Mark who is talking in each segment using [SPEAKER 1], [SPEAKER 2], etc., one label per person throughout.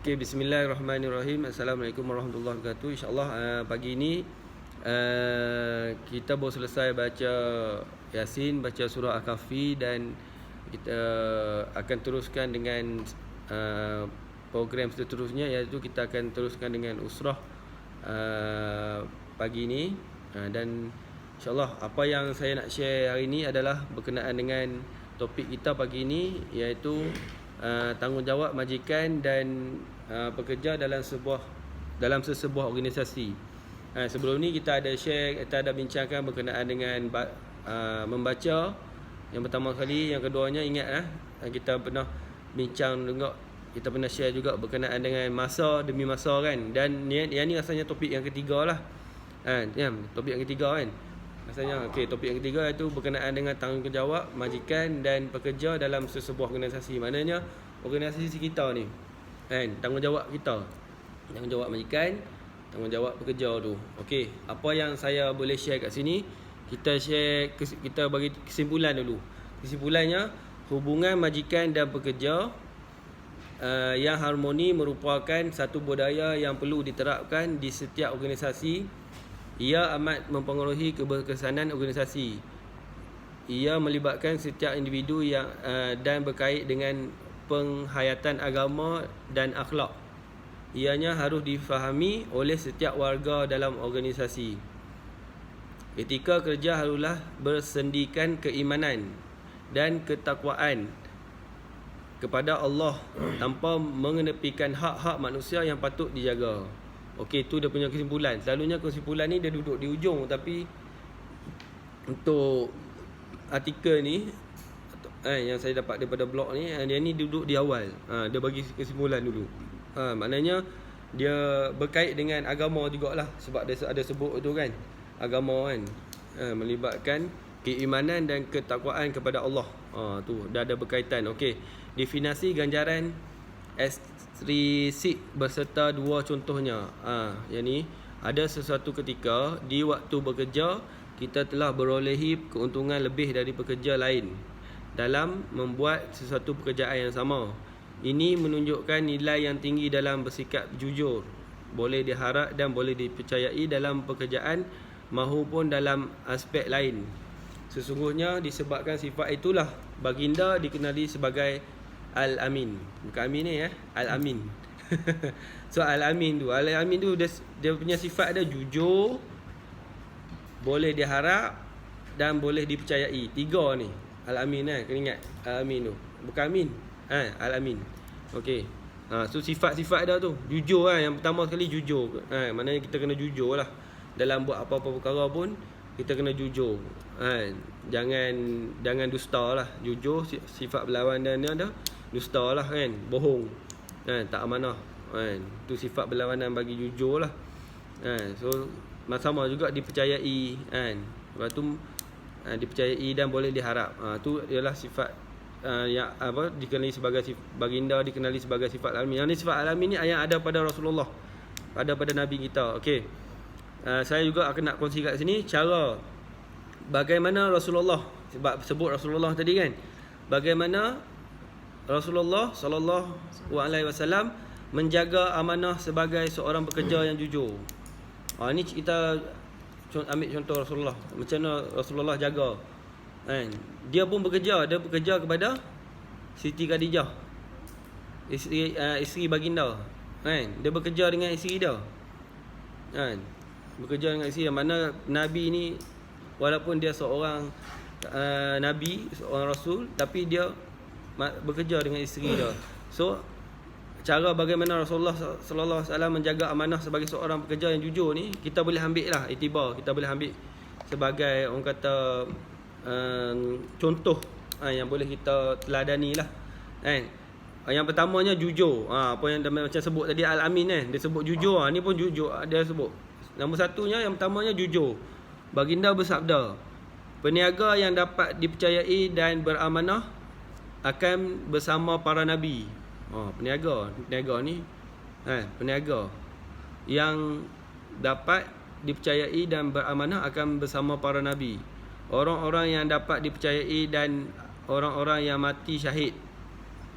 [SPEAKER 1] Okey, bismillahirrahmanirrahim. Assalamualaikum warahmatullahi wabarakatuh. InsyaAllah pagi ini kita baru selesai baca Yasin, baca surah Al-Kahfi, dan kita akan teruskan dengan program seterusnya, iaitu kita akan teruskan dengan usrah pagi ini. Dan insyaAllah apa yang saya nak share hari ini adalah berkenaan dengan topik kita pagi ini, iaitu tanggungjawab majikan dan pekerja dalam sesebuah organisasi. Sebelum ni kita ada share, kita ada bincangkan berkenaan dengan membaca. Yang pertama kali, yang keduanya ingat kita pernah bincang juga, kita pernah share juga berkenaan dengan masa demi masa kan. Dan yang ni rasanya topik yang ketiga lah. Topik yang ketiga kan. Rasanya topik yang ketiga iaitu berkenaan dengan tanggungjawab majikan dan pekerja dalam sesebuah organisasi. Maknanya organisasi kita ni tanggungjawab kita, tanggungjawab majikan, tanggungjawab pekerja tu. Apa yang saya boleh share kat sini, kita bagi kesimpulan dulu. Kesimpulannya, hubungan majikan dan pekerja yang harmoni merupakan satu budaya yang perlu diterapkan di setiap organisasi. Ia amat mempengaruhi keberkesanan organisasi. Ia melibatkan setiap individu yang dan berkait dengan penghayatan agama dan akhlak. Ianya harus difahami oleh setiap warga dalam organisasi. Etika kerja haruslah bersendikan keimanan dan ketakwaan kepada Allah tanpa mengenepikan hak-hak manusia yang patut dijaga. Tu dia punya kesimpulan. Selalunya kesimpulan ni dia duduk di ujung, tapi untuk artikel ni yang saya dapat daripada blog ni, dia ni duduk di awal. Dia bagi kesimpulan dulu. Maknanya dia berkait dengan agama jugalah, sebab dia ada sebut tu kan, agama kan, melibatkan keimanan dan ketakwaan kepada Allah. Tu dah ada berkaitan. Definisi ganjaran ekstrisik berserta dua contohnya. Yang ni, ada sesuatu ketika di waktu bekerja kita telah berolehi keuntungan lebih dari pekerja lain dalam membuat sesuatu pekerjaan yang sama. Ini menunjukkan nilai yang tinggi dalam bersikap jujur, boleh diharap dan boleh dipercayai dalam pekerjaan maupun dalam aspek lain. Sesungguhnya disebabkan sifat itulah baginda dikenali sebagai Al-Amin. Bukan Amin ni Al-Amin. So Al-Amin tu dia punya sifat dia jujur, boleh diharap dan boleh dipercayai. Tiga ni Al-Amin kena ingat. Al-Amin tu bukan Amin, Al-Amin. So sifat-sifat dia tu jujur Yang pertama sekali jujur. Maknanya kita kena jujur lah. Dalam buat apa-apa perkara pun kita kena jujur. Jangan dusta lah. Jujur, sifat berlawanan dia ada dusta lah kan, bohong, tak amanah. Tu sifat berlawanan bagi jujur lah. So sama juga dipercayai lepas tu dipercayai dan boleh diharap. Tu ialah sifat yang dikenali sebagai baginda, dikenali sebagai sifat Al-Amin. Yang ni sifat Al-Amin ni yang ada pada Rasulullah, pada Nabi kita. Saya juga akan nak kongsi kat sini cara bagaimana Rasulullah, sebab sebut Rasulullah tadi kan, bagaimana Rasulullah SAW menjaga amanah sebagai seorang pekerja yang jujur. Ni kita ambil contoh Rasulullah, macam mana Rasulullah jaga. Dia pun bekerja kepada Siti Khadijah, isteri baginda. Dia bekerja dengan isteri dia. Bekerja dengan isteri dia. Mana Nabi ni, walaupun dia seorang Nabi, seorang Rasul, tapi dia bekerja dengan isteri dia. So cara bagaimana Rasulullah sallallahu alaihi wasallam menjaga amanah sebagai seorang pekerja yang jujur ni, kita boleh ambil lah iktibar, kita boleh ambil sebagai orang kata contoh yang boleh kita teladani lah. Yang pertamanya jujur. Apa yang macam sebut tadi Al-Amin dia sebut jujur. Ni pun jujur dia sebut. Nombor satunya, yang pertamanya jujur. Baginda bersabda, peniaga yang dapat dipercayai dan beramanah akan bersama para nabi. Peniaga ni peniaga yang dapat dipercayai dan beramanah akan bersama para nabi. Orang-orang yang dapat dipercayai dan orang-orang yang mati syahid.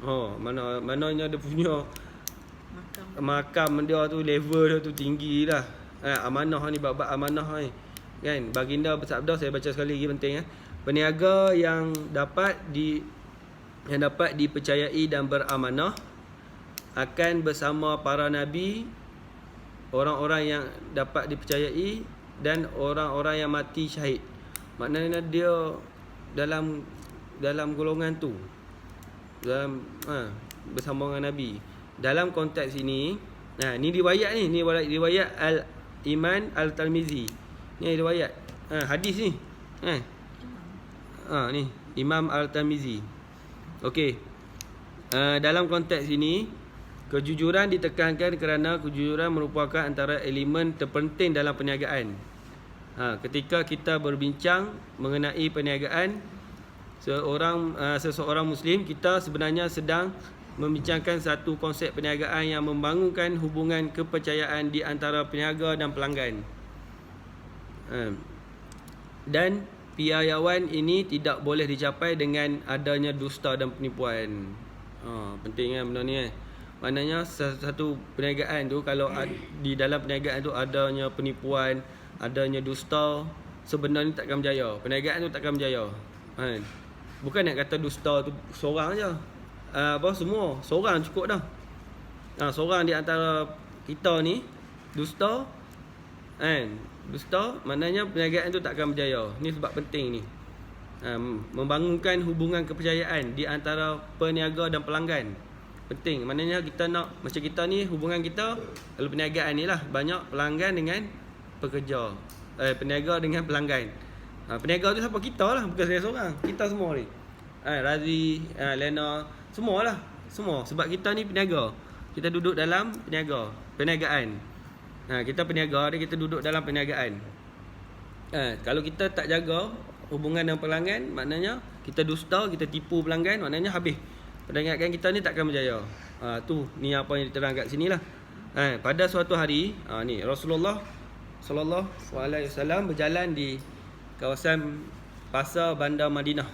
[SPEAKER 1] Mananya dia punya makam dia tu, level dia tu tinggi lah. Amanah ni, bab amanah ni. Kan? Baginda bersabda, saya baca sekali lagi penting. Peniaga yang dapat dipercayai dan beramanah akan bersama para nabi, orang-orang yang dapat dipercayai dan orang-orang yang mati syahid. Maknanya dia dalam golongan tu, bersama dengan nabi. Dalam konteks ini, ni riwayat ni riwayat Al-Iman Al-Tirmizi. Ni riwayat hadis ni. Ni Imam Al-Tirmizi. Okey. Dalam konteks ini, kejujuran ditekankan kerana kejujuran merupakan antara elemen terpenting dalam perniagaan. Ketika kita berbincang mengenai perniagaan, seseorang Muslim, kita sebenarnya sedang membincangkan satu konsep perniagaan yang membangunkan hubungan kepercayaan di antara peniaga dan pelanggan. Dan piawaian ini tidak boleh dicapai dengan adanya dusta dan penipuan. Penting kan benda ni Maknanya satu perniagaan tu, kalau di dalam perniagaan tu adanya penipuan, adanya dusta, sebenarnya takkan berjaya. Perniagaan tu takkan berjaya. Bukan nak kata dusta tu seorang je. Semua seorang cukup dah. Seorang di antara kita ni dusta, dusta, maknanya perniagaan tu takkan berjaya. Ni sebab penting ni. Membangunkan hubungan kepercayaan di antara peniaga dan pelanggan. Penting. Maknanya kita nak, macam kita ni, hubungan kita kalau perniagaan ni lah, banyak pelanggan dengan pekerja, peniaga dengan pelanggan. Peniaga tu siapa? Kita lah, bukan saya seorang. Kita semua ni. Razi, Lena, semualah. Semua. Sebab kita ni peniaga. Kita duduk dalam perniagaan. Kita peniaga dia, kita duduk dalam perniagaan. Kalau kita tak jaga hubungan dengan pelanggan, maknanya kita dusta, kita tipu pelanggan, maknanya habis. Perniagaan kita ni takkan berjaya. Ni apa yang diterang kat sini lah. Pada suatu hari, ni Rasulullah sallallahu alaihi wasallam berjalan di kawasan pasar bandar Madinah.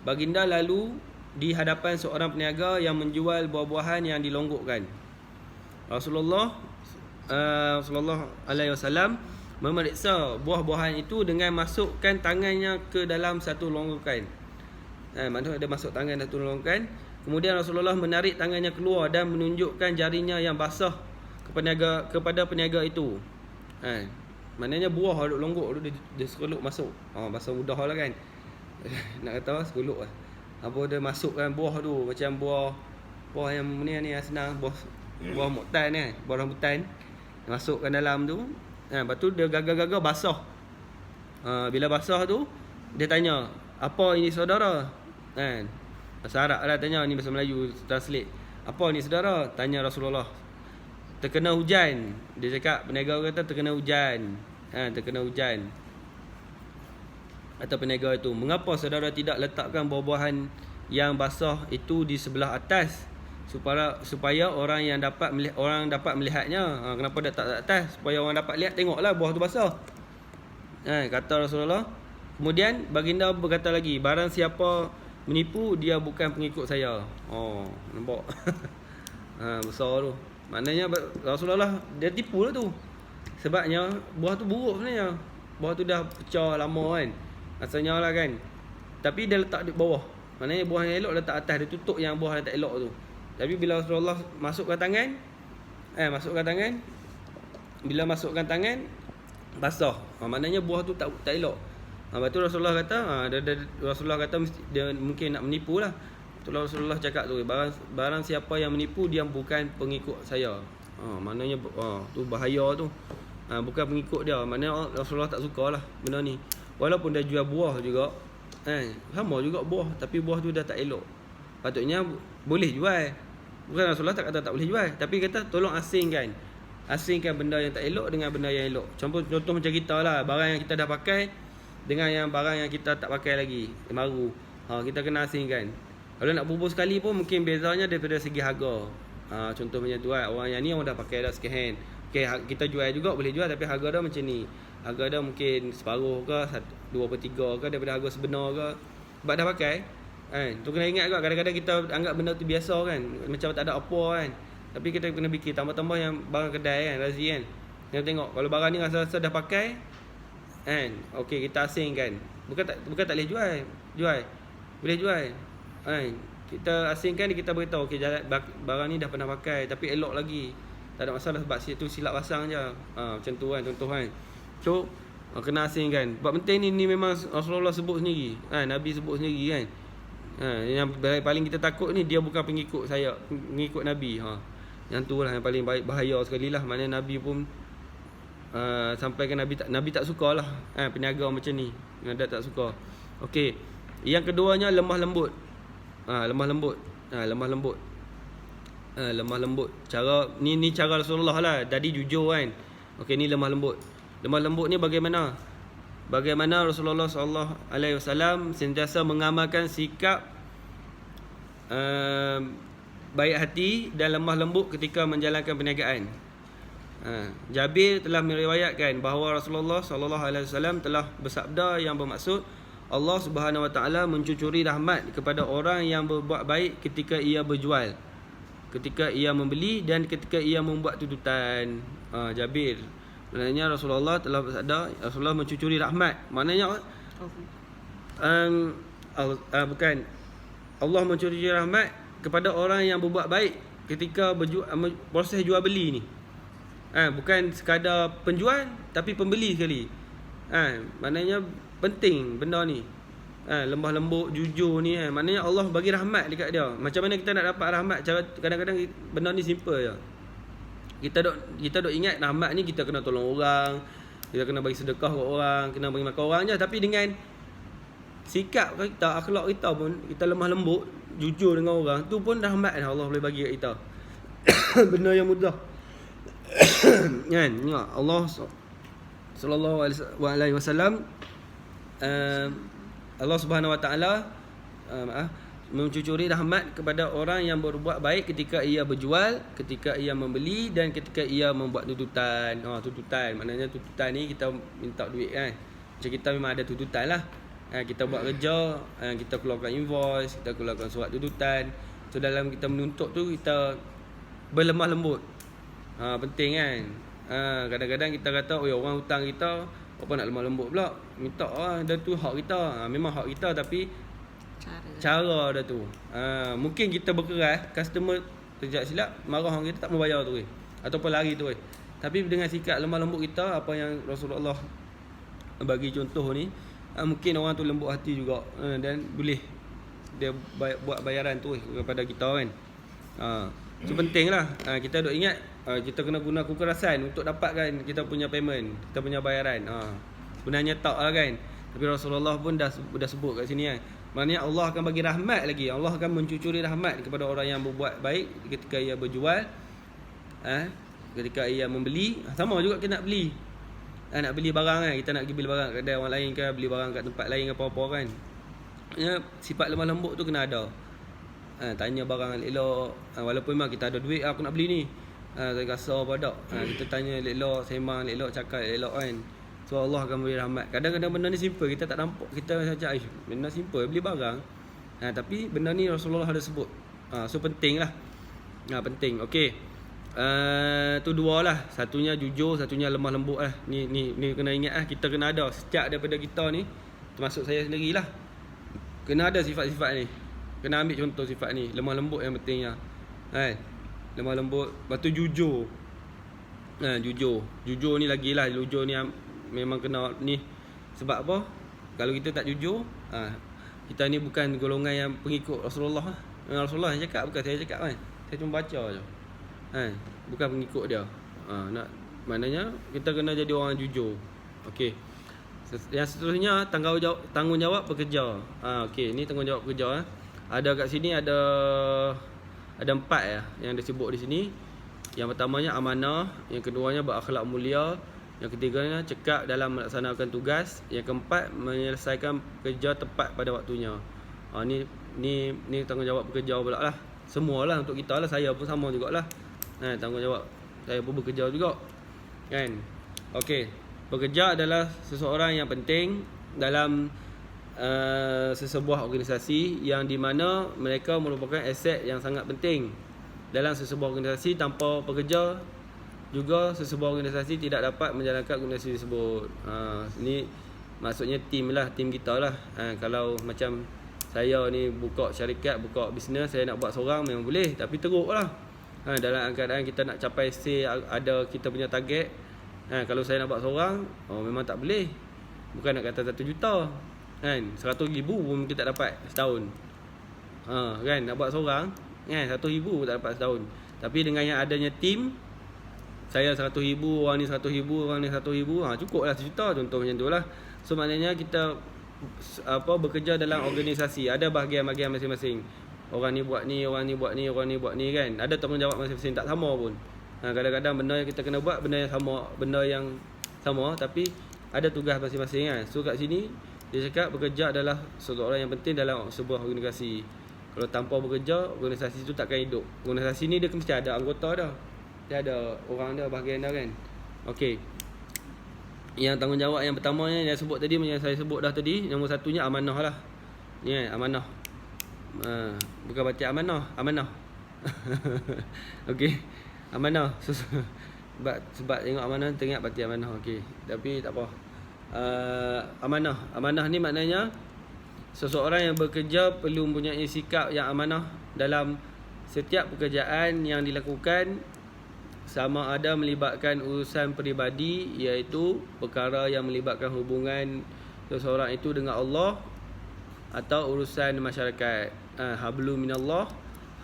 [SPEAKER 1] Baginda lalu di hadapan seorang peniaga yang menjual buah-buahan yang dilonggokkan. Rasulullah sallallahu alaihi wasallam memeriksa buah-buahan itu dengan masukkan tangannya ke dalam satu longgokan. Maksudnya dia masuk tangan satu longgokan. Kemudian Rasulullah menarik tangannya keluar dan menunjukkan jarinya yang basah kepada peniaga itu. Maknanya buah duk longgok tu, dia sekeluk masuk. Bahasa mudah lah kan. Nak kata sekeluk lah. Apa dia masukkan buah tu, macam buah yang ni senang, buah muktan ni, buah rambutan. Masukkan dalam tu. Lepas tu dia gagal-gagal basah. Bila basah tu, dia tanya, "Apa ini saudara?" Bahasa Arab lah tanya, ni bahasa Melayu translate. "Apa ni saudara?" tanya Rasulullah. "Terkena hujan." Dia cakap, peniaga kata terkena hujan. Terkena hujan. Atau peniaga itu, "Mengapa saudara tidak letakkan buah-buahan yang basah itu di sebelah atas supaya orang dapat melihatnya?" Kenapa dia tak atas? Supaya orang dapat lihat, tengoklah buah tu basah. Kata Rasulullah. Kemudian baginda berkata lagi, "Barang siapa menipu, dia bukan pengikut saya." Nampak? Besar tu. Maknanya Rasulullah dia tipu lah tu. Sebabnya buah tu buruk sebenarnya. Buah tu dah pecah lama kan. Asalnya lah kan. Tapi dia letak di bawah. Maknanya buah yang elok letak atas, dia tutup yang buah yang tak elok tu. Tapi bila Rasulullah masukkan tangan, bila masukkan tangan basah. Maknanya buah tu tak elok. Lepas tu Rasulullah kata, Rasulullah kata dia mungkin nak menipu lah. Itulah Rasulullah cakap tu, barang siapa yang menipu, dia bukan pengikut saya. Maknanya tu bahaya tu. Bukan pengikut dia. Maknanya Rasulullah tak suka lah benda ni. Walaupun dia jual buah juga, sama juga buah, tapi buah tu dah tak elok. Patutnya boleh jual. Bukan Rasulullah tak kata tak boleh jual, tapi kata tolong asingkan benda yang tak elok dengan benda yang elok. Contoh macam kita lah, barang yang kita dah pakai dengan yang barang yang kita tak pakai lagi, yang baru. Kita kena asingkan. Kalau nak bubur sekali pun mungkin bezanya daripada segi harga. Contoh macam tu kan, orang yang ni orang dah pakai dah second hand. Okay, kita jual juga, boleh jual, tapi harga dah macam ni. Harga dah mungkin separuh ke, 2/3 ke daripada harga sebenar ke. Sebab dah pakai. Tu kena ingat juga, kadang-kadang kita anggap benda tu biasa kan, macam tak ada apa kan. Tapi kita kena fikir tambah-tambah yang barang kedai kan, Razi kan. Kita tengok kalau barang ni rasa-rasa dah pakai kan, okey kita asingkan. Bukan tak boleh jual. Boleh jual. Kan. Kita asingkan, kita beritahu okey barang ni dah pernah pakai tapi elok lagi. Tak ada masalah sebab situ silap pasang je. Macam tu kan, contoh kan. So kena asingkan. Sebab penting ni memang Rasulullah sebut sendiri. Nabi sebut sendiri kan. Yang paling kita takut ni dia bukan pengikut saya, pengikut Nabi. Yang tu lah yang paling bahaya sekali lah. Maknanya Nabi pun sampai ke Nabi tak suka lah peniaga macam ni. Nabi tak suka. Okey. Yang keduanya lemah lembut. Lemah lembut. Cara ni cara Rasulullah lah. Tadi jujur kan. Okey, ni lemah lembut. Lemah lembut ni bagaimana? Bagaimana Rasulullah SAW sentiasa mengamalkan sikap baik hati dan lemah lembut ketika menjalankan perniagaan. Jabir telah meriwayatkan bahawa Rasulullah SAW telah bersabda yang bermaksud Allah Subhanahu Wa Taala mencucuri rahmat kepada orang yang berbuat baik ketika ia berjual, ketika ia membeli dan ketika ia membuat tututan. Jabir, maknanya Rasulullah telah bersabda, Rasulullah mencucuri rahmat. Maknanya bukan Allah mencucuri rahmat kepada orang yang berbuat baik ketika proses jual beli ni. Bukan sekadar penjual tapi pembeli sekali. Maknanya penting benda ni. Lembah lembut, jujur ni maknanya Allah bagi rahmat dekat dia. Macam mana kita nak dapat rahmat? Cara kadang-kadang benda ni simple je. Kita dok ingat rahmat ni kita kena tolong orang, kita kena bagi sedekah kat orang, kena bagi makan orang je, tapi dengan sikap kita, akhlak kita pun kita lemah lembut, jujur dengan orang, tu pun rahmat dah Allah boleh bagi kat kita. Benda yang mudah. Kan? Ingat Allah sallallahu alaihi wasallam Allah Subhanahu Wa Taala mencucuri rahmat kepada orang yang berbuat baik ketika ia berjual, ketika ia membeli dan ketika ia membuat tututan. Tututan maknanya tututan ni kita minta duit kan. Macam kita memang ada tututan lah. Kita buat kerja, kita keluarkan invoice, kita keluarkan surat tututan. So dalam kita menuntut tu kita berlemah lembut. Penting kan. Kadang-kadang kita kata orang hutang kita, apa nak lemah lembut pula? Minta dah tu hak kita. Memang hak kita tapi cara dah tu. Mungkin kita berkeras, customer terjadi silap, marah orang kita tak mau bayar tu ataupun lari tu Tapi dengan sikap lemah lembut kita, apa yang Rasulullah bagi contoh ni, mungkin orang tu lembut hati juga dan boleh dia buat bayaran tu kepada kita kan. So pentinglah kita duk ingat kita kena guna kekerasan untuk dapatkan kita punya payment, kita punya bayaran. Sebenarnya tak lah kan. Tapi Rasulullah pun dah sebut kat sini kan. Maknanya Allah akan bagi rahmat lagi. Allah akan mencucuri rahmat kepada orang yang berbuat baik ketika ia berjual, ketika ia membeli. Sama juga kita nak beli. Nak beli barang kan, kita nak pergi beli barang kat kedai orang lain ke, beli barang kat tempat lain ke apa-apa kan. Sifat lemah lembut tu kena ada. Tanya barang elok, walaupun memang kita ada duit, aku nak beli ni. Saya kasar apa tak. Kita tanya elok, sembang elok, cakap elok kan. So Allah akan beri rahmat. Kadang-kadang benda ni simple, kita tak nampak, kita macam benda simple beli barang. Tapi benda ni Rasulullah ada sebut. So penting lah. Penting. Okey. Tu dua lah. Satunya jujur, satunya lemah lembut lah. Ni kena ingat lah. Kita kena ada setiap daripada kita ni, termasuk saya sendirilah, kena ada sifat-sifat ni. Kena ambil contoh sifat ni. Lemah lembut yang pentingnya. Lemah lembut. Lepas tu jujur. Jujur ni lagi lah. Jujur ni memang kena ni. Sebab apa? Kalau kita tak jujur, kita ni bukan golongan yang pengikut Rasulullah lah. Rasulullah yang cakap, bukan saya cakap kan. Saya cuma baca je. Bukan pengikut dia. Maknanya kita kena jadi orang jujur. Okey. Yang seterusnya tanggungjawab pekerja. Okey, ni tanggungjawab pekerja. Ada kat sini ada 4 yang disebut di sini. Yang pertamanya amanah, yang keduanya berakhlak mulia, yang ketiganya cekap dalam melaksanakan tugas, yang keempat menyelesaikan kerja tepat pada waktunya. Ni tanggungjawab pekerja pula lah. Semualah untuk kita lah, saya pun sama jugalah. Tanggungjawab saya pun bekerja juga. Kan? Okey. Pekerja adalah seseorang yang penting dalam sesebuah organisasi yang di mana mereka merupakan aset yang sangat penting dalam sesebuah organisasi. Tanpa pekerja juga sesebuah organisasi tidak dapat menjalankan organisasi tersebut. Ini maksudnya tim lah, tim kita lah. Kalau macam saya ni buka syarikat, buka bisnes, saya nak buat seorang memang boleh, tapi teruk lah. Dalam keadaan kita nak capai ada kita punya target. Kalau saya nak buat seorang, memang tak boleh. Bukan nak kata 1 juta, kan, 100,000 pun kita tak dapat setahun. Kan, nak buat seorang, kan, 100,000 tak dapat setahun. Tapi dengan yang adanya tim, saya 100,000, orang ni 100,000, orang ni 100,000, cukup lah 1 juta, contoh macam tu lah. So maknanya kita bekerja dalam organisasi, ada bahagian-bahagian masing-masing. Orang ni buat ni, orang ni buat ni, orang ni buat ni, kan. Ada tanggungjawab masing-masing, tak sama pun. Kadang-kadang benda yang kita kena buat benda yang sama tapi ada tugas masing-masing, kan. So kat sini dia cakap bekerja adalah seseorang yang penting dalam sebuah organisasi. Kalau tanpa bekerja, organisasi tu takkan hidup. Organisasi ni dia mesti ada anggota dah. Dia ada orang dia, bahagian dia, kan. Okey. Yang tanggungjawab yang pertamanya yang sebut tadi, yang saya sebut dah tadi, nombor satunya amanah lah. Ni kan, amanah. Bukan baca amanah. Okey. Amanah. Sebab tengok amanah teringat baca amanah. Okey. Tapi tak apa. Amanah ni maknanya seseorang yang bekerja perlu mempunyai sikap yang amanah dalam setiap pekerjaan yang dilakukan, sama ada melibatkan urusan peribadi, iaitu perkara yang melibatkan hubungan seseorang itu dengan Allah, atau urusan masyarakat. Hablu minallah,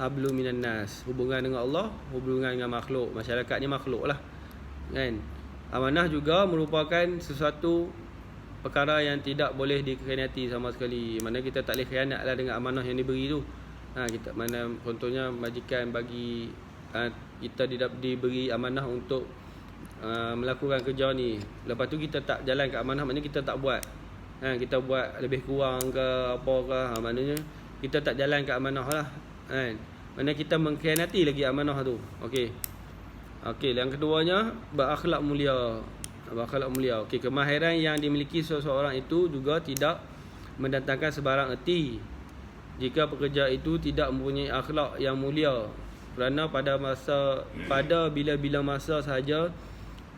[SPEAKER 1] hablu minan nas. Hubungan dengan Allah, hubungan dengan makhluk. Masyarakat ni makhluk lah, kan. Amanah juga merupakan sesuatu perkara yang tidak boleh dikhianati sama sekali. Mana kita tak boleh khianat lah dengan amanah yang diberi tu. Kita mana contohnya majikan bagi kita diberi amanah untuk melakukan kerja ni. Lepas tu kita tak jalan ke amanah, maknanya kita tak buat. Kita buat lebih kurang ke apa ke, maknanya kita tak jalan ke amanah lah, kan. Maknanya kita mengkhianati lagi amanah tu. Okey, yang keduanya berakhlak mulia. Okey, kemahiran yang dimiliki seseorang itu juga tidak mendatangkan sebarang erti jika pekerja itu tidak mempunyai akhlak yang mulia. Kerana pada bila-bila masa sahaja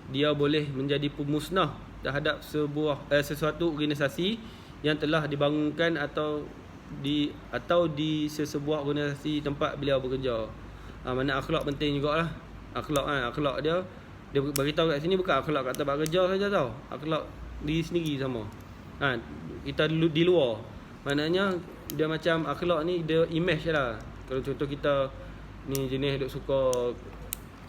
[SPEAKER 1] dia boleh menjadi pemusnah terhadap sesuatu organisasi yang telah dibangunkan atau di sesebuah organisasi tempat beliau bekerja. Mana akhlak penting jugalah. Akhlak dia beritahu kat sini bukan akhlak kat tempat kerja saja tau. Akhlak diri sendiri sama. Kita di luar. Maknanya dia macam akhlak ni dia image lah. Kalau contoh kita ni jenis duk suka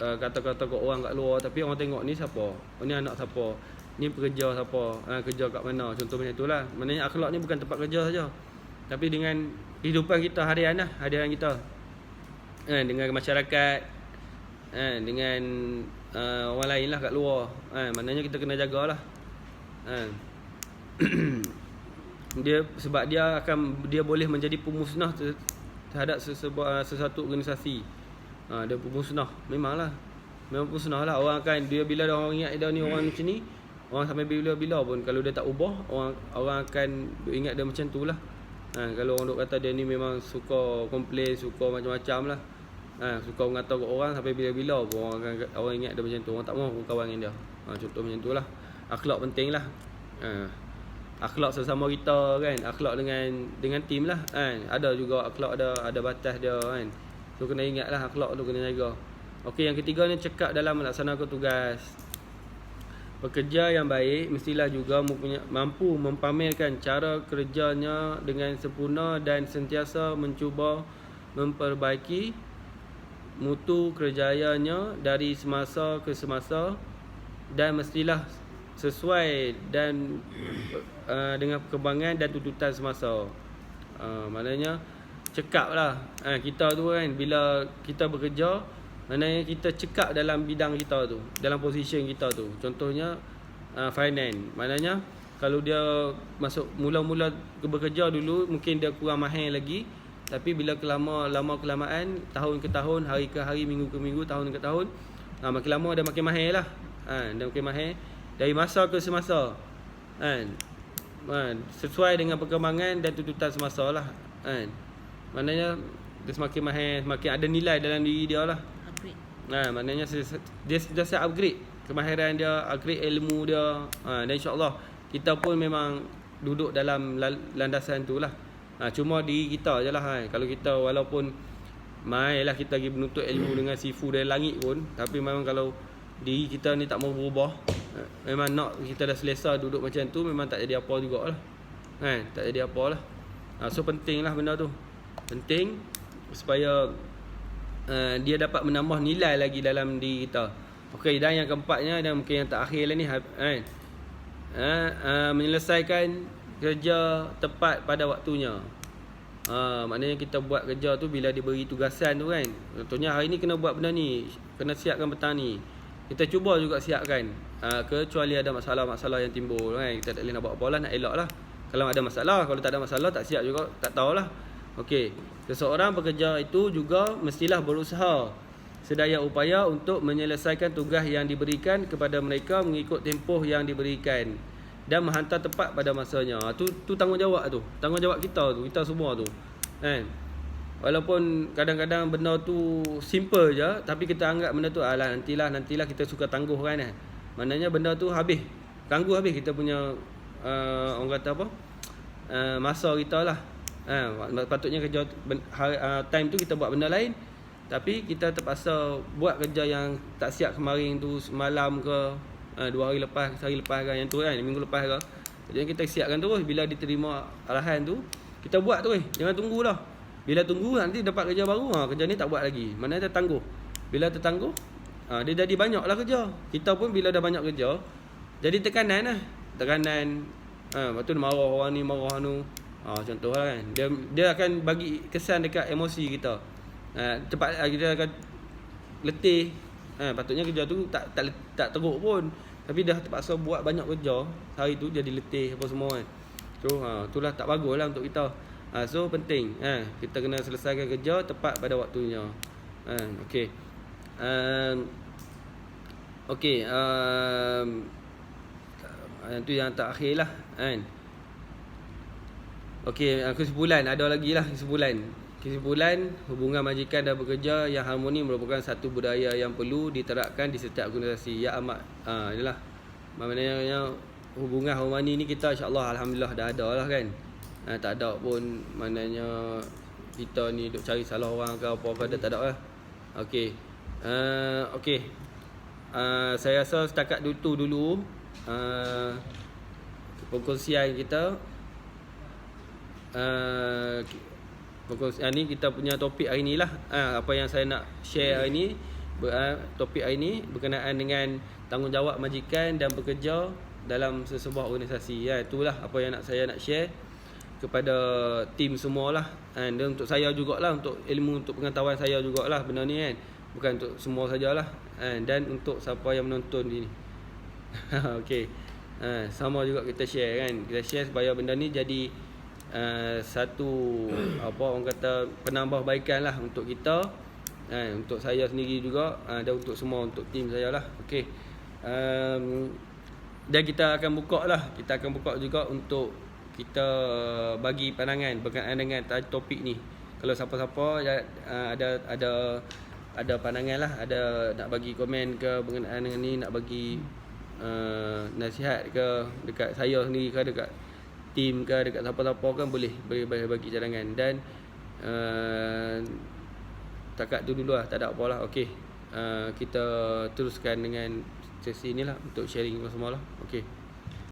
[SPEAKER 1] kata-kata kat orang kat luar, tapi orang tengok ni siapa? Ni anak siapa? Ni pekerja siapa? Kerja kat mana? Contoh macam itulah. Maknanya akhlak ni bukan tempat kerja saja, tapi dengan kehidupan kita harian lah, harian kita. Dengan masyarakat, dengan orang lain lah kat luar. Maknanya kita kena jagalah. Sebab dia boleh menjadi pemusnah terhadap sesuatu organisasi. Dia pemusnah. Memang pemusnah lah. Orang kan, dia bila orang ingat dia ni orang macam ni, orang sampai bila-bila pun kalau dia tak ubah, orang akan ingat dia macam tu lah. Kalau orang duk kata dia ni memang suka komplain, suka macam-macam lah, suka mengata kat orang, sampai bila-bila pun orang ingat dia macam tu. Orang tak mahu kawan dengan dia. Contoh macam tu lah. Akhlak penting lah. Akhlak sesama kita, kan. Akhlak dengan tim lah, kan. Ada juga akhlak ada batas dia, kan. So kena ingat lah, akhlak tu kena jaga. Okey, yang ketiga ni cekap dalam melaksanakan tugas. Pekerja yang baik mestilah juga mampu mempamerkan cara kerjanya dengan sempurna dan sentiasa mencuba memperbaiki mutu kerjayanya dari semasa ke semasa, dan mestilah sesuai dan dengan perkembangan dan tuntutan semasa. Maknanya cekap lah. Kita tu kan, bila kita bekerja, maknanya kita cekap dalam bidang kita tu, dalam position kita tu. Contohnya finance. Maknanya kalau dia masuk mula-mula bekerja dulu, mungkin dia kurang mahir lagi. Tapi bila lama kelamaan, tahun ke tahun, hari ke hari, minggu ke minggu, tahun ke tahun, makin lama dia makin mahir lah. Dia makin mahir dari masa ke semasa, sesuai dengan perkembangan dan tuntutan semasa lah, Maknanya dia semakin mahir, semakin ada nilai dalam diri dia lah.
[SPEAKER 2] Upgrade.
[SPEAKER 1] Maknanya dia dah upgrade kemahiran dia, upgrade ilmu dia. Dan insya-Allah kita pun memang duduk dalam landasan tu lah. Cuma diri kita je lah. Kalau kita walaupun lah kita pergi menuntut ilmu dengan sifu dari langit pun, tapi memang kalau diri kita ni tak mau berubah, memang nak kita dah selesa duduk macam tu, memang tak jadi apa jugalah. Tak jadi apalah. So penting lah benda tu. Penting supaya dia dapat menambah nilai lagi dalam diri kita. Okey, dan yang keempatnya dan mungkin yang terakhir lah ni, menyelesaikan kerja tepat pada waktunya. Maknanya kita buat kerja tu bila diberi tugasan tu kan. Contohnya hari ni kena buat benda ni, kena siapkan petang ni. Kita cuba juga siapkan. Kecuali ada masalah-masalah yang timbul kan. Kita tak boleh nak buat apa lah, nak elak lah. Kalau ada masalah, kalau tak ada masalah tak siap juga, tak tahulah. Okey, seseorang pekerja itu juga mestilah berusaha sedaya upaya untuk menyelesaikan tugas yang diberikan kepada mereka mengikut tempoh yang diberikan dan menghantar tepat pada masanya. Tu tanggungjawab tu. Tanggungjawab kita tu, kita semua tu. Kan? Walaupun kadang-kadang benda tu simple je, tapi kita anggap benda tu nantilah kita suka tangguh kan. Maknanya benda tu habis. Tangguh habis kita punya orang kata apa? Masa kita lah. Patutnya kerja time tu kita buat benda lain, tapi kita terpaksa buat kerja yang tak siap kemarin tu, semalam ke 2 hari lepas, sehari lepas kan, yang tu kan, minggu lepas ke. Jadi kita siapkan terus. Bila diterima arahan tu, kita buat terus. Jangan tunggulah. Bila tunggu nanti dapat kerja baru, kerja ni tak buat lagi. Maknanya tertangguh. Bila tertangguh, dia jadi banyaklah kerja. Kita pun bila dah banyak kerja, jadi tekanan lah. Tekanan. Lepas tu marah orang ni, marah anu. Contohlah kan. Dia akan bagi kesan dekat emosi kita. Cepat kita akan letih. Patutnya kerja tu tak teruk pun, tapi dah terpaksa buat banyak kerja, hari tu jadi letih apa semua kan. So itulah tak baguslah untuk kita. So penting kita kena selesaikan kerja tepat pada waktunya. Okey. Okey, itu yang terakhir lah kan. Okey, kesimpulan ada lagi lah kesimpulan. Kesimpulan, hubungan majikan dan pekerja yang harmoni merupakan satu budaya yang perlu diterapkan di setiap organisasi. Ya amat inilah. Maknanya hubungan harmoni ni kita insya-Allah alhamdulillah dah ada lah kan. Tak ada pun maknanya kita ni duk cari salah orang ke apa ke, tak ada lah. Okey. Okey. Saya rasa setakat itu dulu perkongsian kita. Ni kita punya topik hari ni lah. Apa yang saya nak share hari ni, topik hari ni berkenaan dengan tanggungjawab majikan dan pekerja dalam sesebuah organisasi. Itulah apa yang saya nak share kepada tim semualah. Dan untuk saya jugalah, untuk ilmu, untuk pengetahuan saya jugalah benda ni kan. Bukan untuk semua sajalah. Dan untuk siapa yang menonton ni. Okey. Sama juga kita share kan. Kita share supaya benda ni jadi satu apa orang kata penambahbaikan lah untuk kita, untuk saya sendiri juga, dan untuk semua, untuk tim saya lah. Okey. Dan kita akan buka lah, kita akan buka juga untuk kita bagi pandangan berkenaan dengan topik ni. Kalau siapa-siapa ada pandangan lah, ada nak bagi komen ke berkenaan dengan ni, nak bagi nasihat ke dekat saya sendiri ke dekat tim ke dekat siapa-siapa kan, boleh bagi cadangan. Dan takat tu dulu lah, tak ada apalah. Okey, kita teruskan dengan sesi ni lah untuk sharing semua lah. Okey.